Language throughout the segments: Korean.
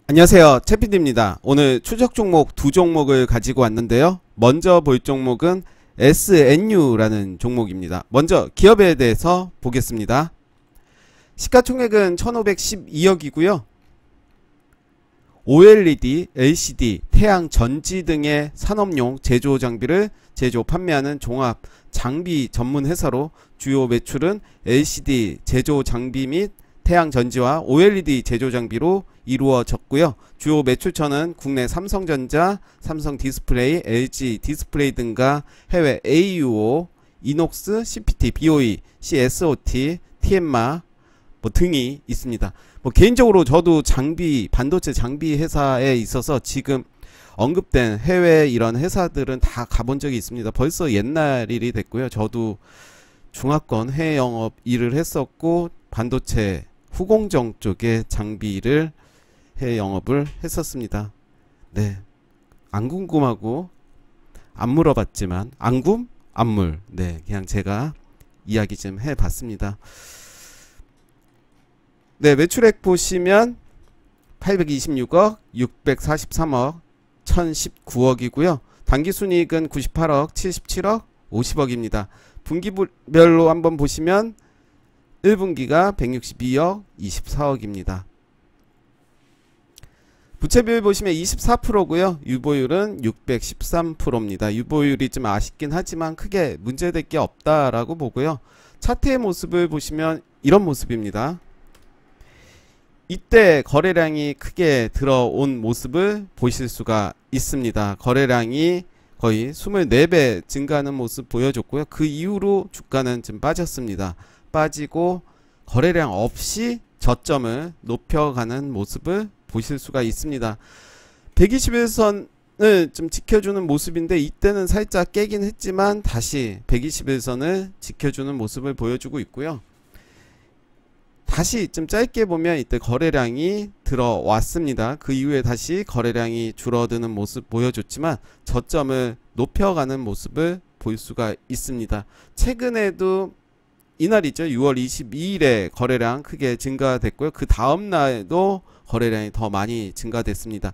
안녕하세요, 채피디입니다. 오늘 추적 종목 두 종목을 가지고 왔는데요. 먼저 볼 종목은 SNU라는 종목입니다. 먼저 기업에 대해서 보겠습니다. 시가총액은 1512억이고요 OLED, LCD, 태양 전지 등의 산업용 제조 장비를 제조 판매하는 종합 장비 전문 회사로 주요 매출은 LCD 제조 장비 및 태양 전지와 OLED 제조 장비로 이루어졌고요. 주요 매출처는 국내 삼성전자, 삼성 디스플레이, LG 디스플레이 등과 해외 AUO, 이녹스, CPT, BOE, CSOT, TM마 등이 있습니다. 개인적으로 저도 반도체 장비 회사에 있어서 지금 언급된 해외 이런 회사들은 다 가본 적이 있습니다. 벌써 옛날 일이 됐고요. 저도 중화권 해외 영업 일을 했었고 반도체 후공정 쪽의 장비를 해외 영업을 했었습니다. 네, 안 궁금하고 안 물어봤지만 안궁? 안물. 네, 그냥 제가 이야기 좀 해봤습니다. 네, 매출액 보시면 826억, 643억, 1019억이고요. 당기순이익은 98억, 77억, 50억입니다. 분기별로 한번 보시면 1분기가 162억, 24억입니다. 부채비율 보시면 24%고요. 유보율은 613%입니다. 유보율이 좀 아쉽긴 하지만 크게 문제될 게 없다라고 보고요. 차트의 모습을 보시면 이런 모습입니다. 이때 거래량이 크게 들어온 모습을 보실 수가 있습니다. 거래량이 거의 24배 증가하는 모습 보여줬고요. 그 이후로 주가는 좀 빠졌습니다. 빠지고 거래량 없이 저점을 높여가는 모습을 보실 수가 있습니다. 121선을 좀 지켜주는 모습인데 이때는 살짝 깨긴 했지만 다시 121선을 지켜주는 모습을 보여주고 있고요. 다시 좀 짧게 보면 이때 거래량이 들어왔습니다. 그 이후에 다시 거래량이 줄어드는 모습 보여줬지만 저점을 높여가는 모습을 볼 수가 있습니다. 최근에도 이날이죠. 6월 22일에 거래량 크게 증가됐고요. 그 다음날도 거래량이 더 많이 증가됐습니다.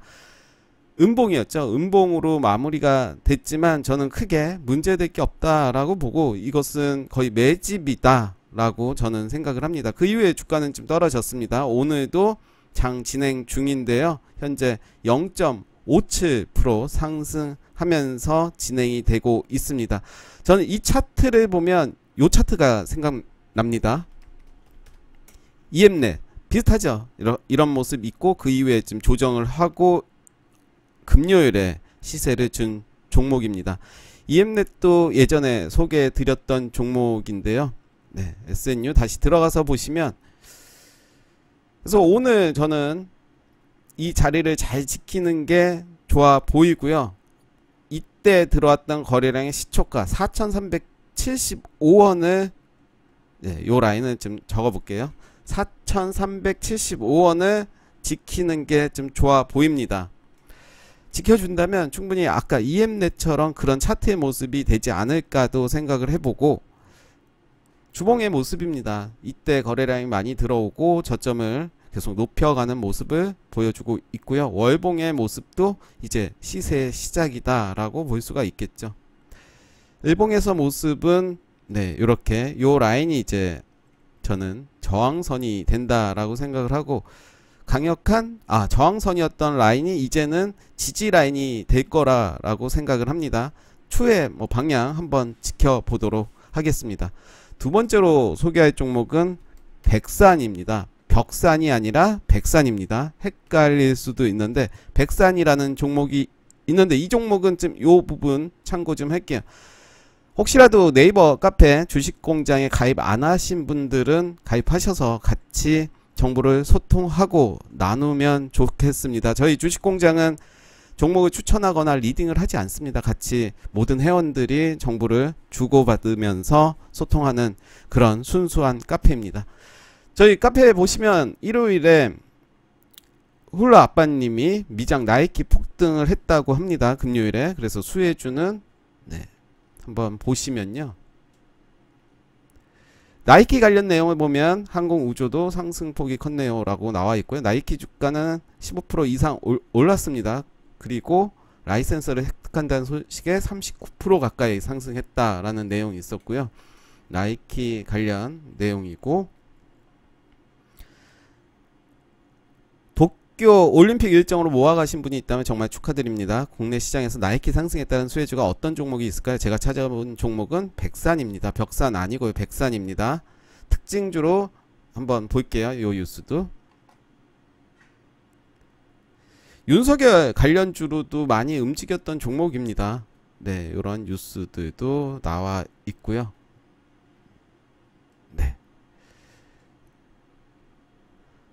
음봉이었죠. 음봉으로 마무리가 됐지만 저는 크게 문제될 게 없다라고 보고 이것은 거의 매집이다 라고 저는 생각을 합니다. 그 이후에 주가는 좀 떨어졌습니다. 오늘도 장 진행 중인데요. 현재 0.57% 상승하면서 진행이 되고 있습니다. 저는 이 차트를 보면 요 차트가 생각납니다. EMNET 비슷하죠. 이런 모습 있고 그 이후에 좀 조정을 하고 금요일에 시세를 준 종목입니다. EMNET도 예전에 소개해 드렸던 종목인데요. 네, SNU 다시 들어가서 보시면 그래서 오늘 저는 이 자리를 잘 지키는 게 좋아 보이고요. 이때 들어왔던 거래량의 시초가 4,375원을 네, 요 라인을 좀 적어 볼게요. 4,375원을 지키는 게 좀 좋아 보입니다. 지켜준다면 충분히 아까 EMNET처럼 그런 차트의 모습이 되지 않을까도 생각을 해보고 주봉의 모습입니다. 이때 거래량이 많이 들어오고 저점을 계속 높여가는 모습을 보여주고 있고요. 월봉의 모습도 이제 시세의 시작이다 라고 볼 수가 있겠죠. 일봉에서 모습은 네, 이렇게 요 라인이 이제 저는 저항선이 된다라고 생각을 하고 강력한 저항선이었던 라인이 이제는 지지 라인이 될 거라고 생각을 합니다. 추후에 방향 한번 지켜보도록 하겠습니다. 두 번째로 소개할 종목은 백산입니다. 벽산이 아니라 백산입니다. 헷갈릴 수도 있는데 백산이라는 종목이 있는데 이 종목은 좀 요 부분 참고 좀 할게요. 혹시라도 네이버 카페 주식공장에 가입 안 하신 분들은 가입하셔서 같이 정보를 소통하고 나누면 좋겠습니다. 저희 주식공장은 종목을 추천하거나 리딩을 하지 않습니다. 같이 모든 회원들이 정보를 주고받으면서 소통하는 그런 순수한 카페입니다. 저희 카페에 보시면 일요일에 훌라 아빠님이 미장 나이키 폭등을 했다고 합니다. 금요일에. 그래서 수혜주는 네, 한번 보시면요. 나이키 관련 내용을 보면 항공우주도 상승폭이 컸네요 라고 나와 있고요. 나이키 주가는 15% 이상 올랐습니다. 그리고 라이센서를 획득한다는 소식에 39% 가까이 상승했다라는 내용이 있었고요. 나이키 관련 내용이고, 도쿄 올림픽 일정으로 모아가신 분이 있다면 정말 축하드립니다. 국내 시장에서 나이키 상승에 따른 수혜주가 어떤 종목이 있을까요? 제가 찾아본 종목은 백산입니다. 벽산 아니고요. 백산입니다. 특징주로 한번 볼게요. 요 뉴스도. 윤석열 관련주로도 많이 움직였던 종목입니다. 네, 이런 뉴스들도 나와 있고요. 네.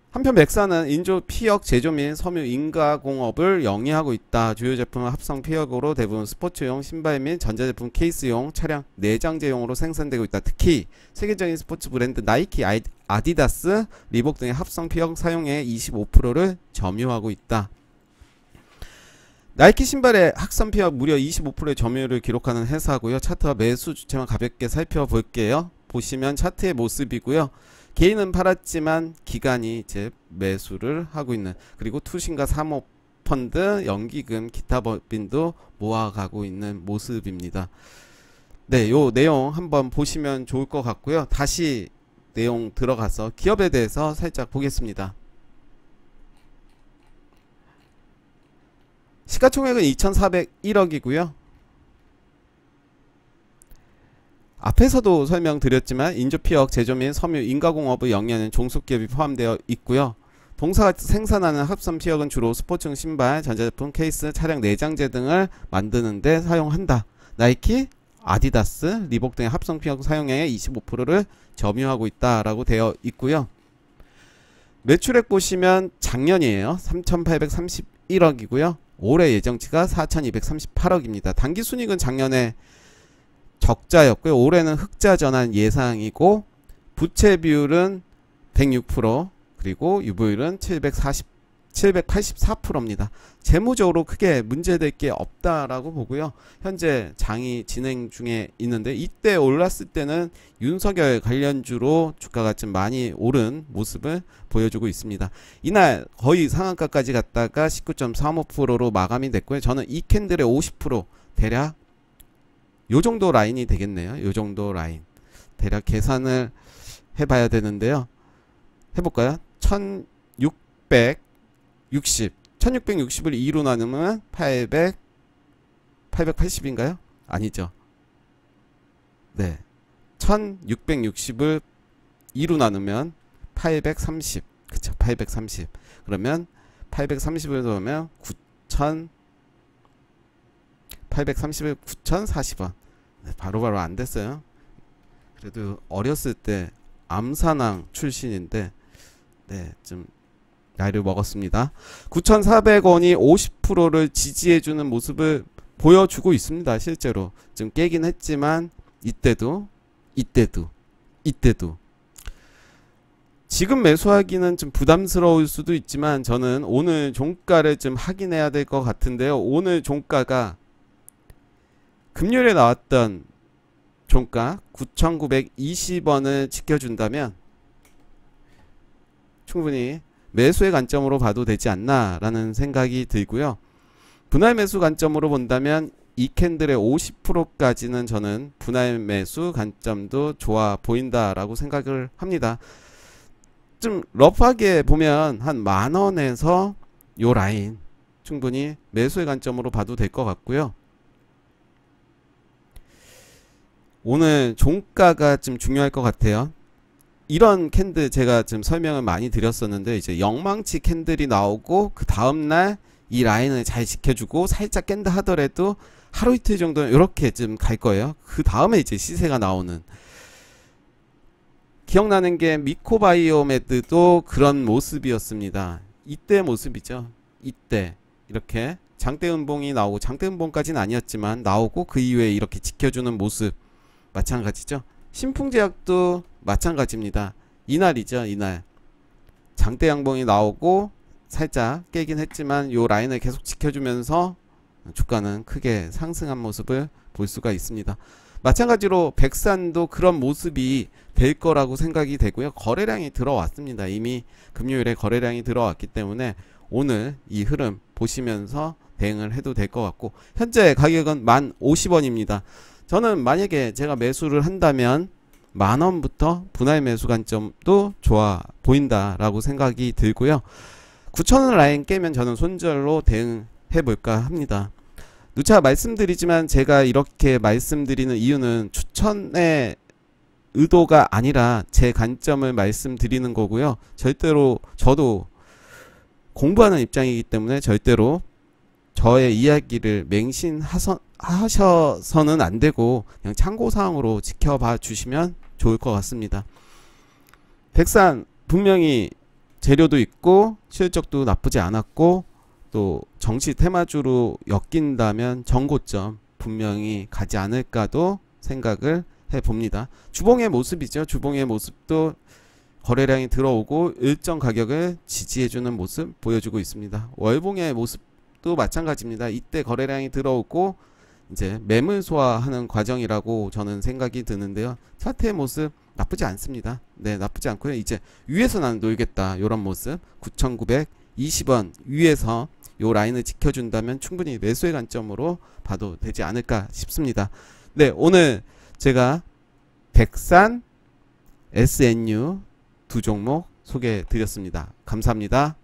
한편 맥사는 인조 피혁 제조 및 섬유 인가공업을 영위하고 있다. 주요 제품은 합성 피혁으로 대부분 스포츠용 신발 및 전자제품 케이스용 차량 내장재용으로 생산되고 있다. 특히 세계적인 스포츠 브랜드 나이키, 아디다스, 리복 등의 합성 피혁 사용에 25%를 점유하고 있다. 나이키 신발의 합성 피혁 무려 25%의 점유율을 기록하는 회사고요. 차트와 매수 주체만 가볍게 살펴볼게요. 보시면 차트의 모습이고요. 개인은 팔았지만 기관이 이제 매수를 하고 있는, 그리고 투신과 사모펀드, 연기금, 기타 법인도 모아가고 있는 모습입니다. 네, 요 내용 한번 보시면 좋을 것 같고요. 다시 내용 들어가서 기업에 대해서 살짝 보겠습니다. 시가총액은 2,401억이고요. 앞에서도 설명드렸지만 인조피혁 제조 및 섬유 인가공업을 영위하는 종속기업이 포함되어 있고요. 동사가 생산하는 합성피혁은 주로 스포츠용 신발, 전자제품, 케이스, 차량 내장재 등을 만드는 데 사용한다. 나이키, 아디다스, 리복 등의 합성피혁 사용량의 25%를 점유하고 있다라고 되어 있고요. 매출액 보시면 작년이에요. 3,831억이고요. 올해 예정치가 4,238억입니다. 당기순이익은 작년에 적자였고요. 올해는 흑자 전환 예상이고, 부채 비율은 106%, 그리고 유보율은 784%입니다. 재무적으로 크게 문제될 게 없다라고 보고요. 현재 장이 진행 중에 있는데, 이때 올랐을 때는 윤석열 관련주로 주가가 좀 많이 오른 모습을 보여주고 있습니다. 이날 거의 상한가까지 갔다가 19.35%로 마감이 됐고요. 저는 이 캔들의 50% 대략 요정도 라인이 되겠네요. 요정도 라인 대략 계산을 해봐야 되는데요. 해볼까요? 1660을 2로 나누면 880인가요? 아니죠. 네, 1660을 2로 나누면 830, 그쵸, 830. 그러면 830을 넣으면 830을 9,040원. 네, 바로바로 안 됐어요. 그래도 어렸을 때 암산왕 출신인데, 네, 좀 나이를 먹었습니다. 9,400원이 50%를 지지해주는 모습을 보여주고 있습니다. 실제로 좀 깨긴 했지만, 이때도 지금 매수하기는 좀 부담스러울 수도 있지만, 저는 오늘 종가를 좀 확인해야 될 것 같은데요. 오늘 종가가 금요일에 나왔던 종가 9,920원을 지켜준다면 충분히 매수의 관점으로 봐도 되지 않나 라는 생각이 들고요. 분할 매수 관점으로 본다면 이 캔들의 50%까지는 저는 분할 매수 관점도 좋아 보인다라고 생각을 합니다. 좀 러프하게 보면 한 만원에서 요 라인 충분히 매수의 관점으로 봐도 될 것 같고요. 오늘 종가가 좀 중요할 것 같아요. 이런 캔들 제가 지금 설명을 많이 드렸었는데, 이제 영망치 캔들이 나오고 그 다음날 이 라인을 잘 지켜주고 살짝 깬다 하더라도 하루 이틀 정도는 이렇게 좀 갈 거예요. 그 다음에 이제 시세가 나오는, 기억나는 게 미코바이오메드도 그런 모습이었습니다. 이때 모습이죠. 이때 이렇게 장대음봉이 나오고, 장대음봉까지는 아니었지만 나오고 그 이후에 이렇게 지켜주는 모습 마찬가지죠. 신풍제약도 마찬가지입니다. 이날이죠. 이날 장대양봉이 나오고 살짝 깨긴 했지만 요 라인을 계속 지켜주면서 주가는 크게 상승한 모습을 볼 수가 있습니다. 마찬가지로 백산도 그런 모습이 될 거라고 생각이 되고요. 거래량이 들어왔습니다. 이미 금요일에 거래량이 들어왔기 때문에 오늘 이 흐름 보시면서 대응을 해도 될 것 같고, 현재 가격은 1050원입니다. 저는 만약에 제가 매수를 한다면 만원부터 분할 매수 관점도 좋아 보인다라고 생각이 들고요. 9,000원 라인 깨면 저는 손절로 대응해 볼까 합니다. 누차 말씀드리지만 제가 이렇게 말씀드리는 이유는 추천의 의도가 아니라 제 관점을 말씀드리는 거고요. 절대로 저도 공부하는 입장이기 때문에 절대로 저의 이야기를 맹신하셔서는 안 되고 그냥 참고사항으로 지켜봐 주시면 좋을 것 같습니다. 백산 분명히 재료도 있고 실적도 나쁘지 않았고 또 정치 테마주로 엮인다면 정고점 분명히 가지 않을까도 생각을 해봅니다. 주봉의 모습이죠. 주봉의 모습도 거래량이 들어오고 일정 가격을 지지해주는 모습 보여주고 있습니다. 월봉의 모습도 마찬가지입니다. 이때 거래량이 들어오고 이제 매물 소화하는 과정이라고 저는 생각이 드는데요. 차트의 모습 나쁘지 않습니다. 네, 나쁘지 않고요. 이제 위에서 나는 놀겠다 이런 모습, 9,920원 위에서 요 라인을 지켜준다면 충분히 매수의 관점으로 봐도 되지 않을까 싶습니다. 네, 오늘 제가 백산, SNU 두 종목 소개해 드렸습니다. 감사합니다.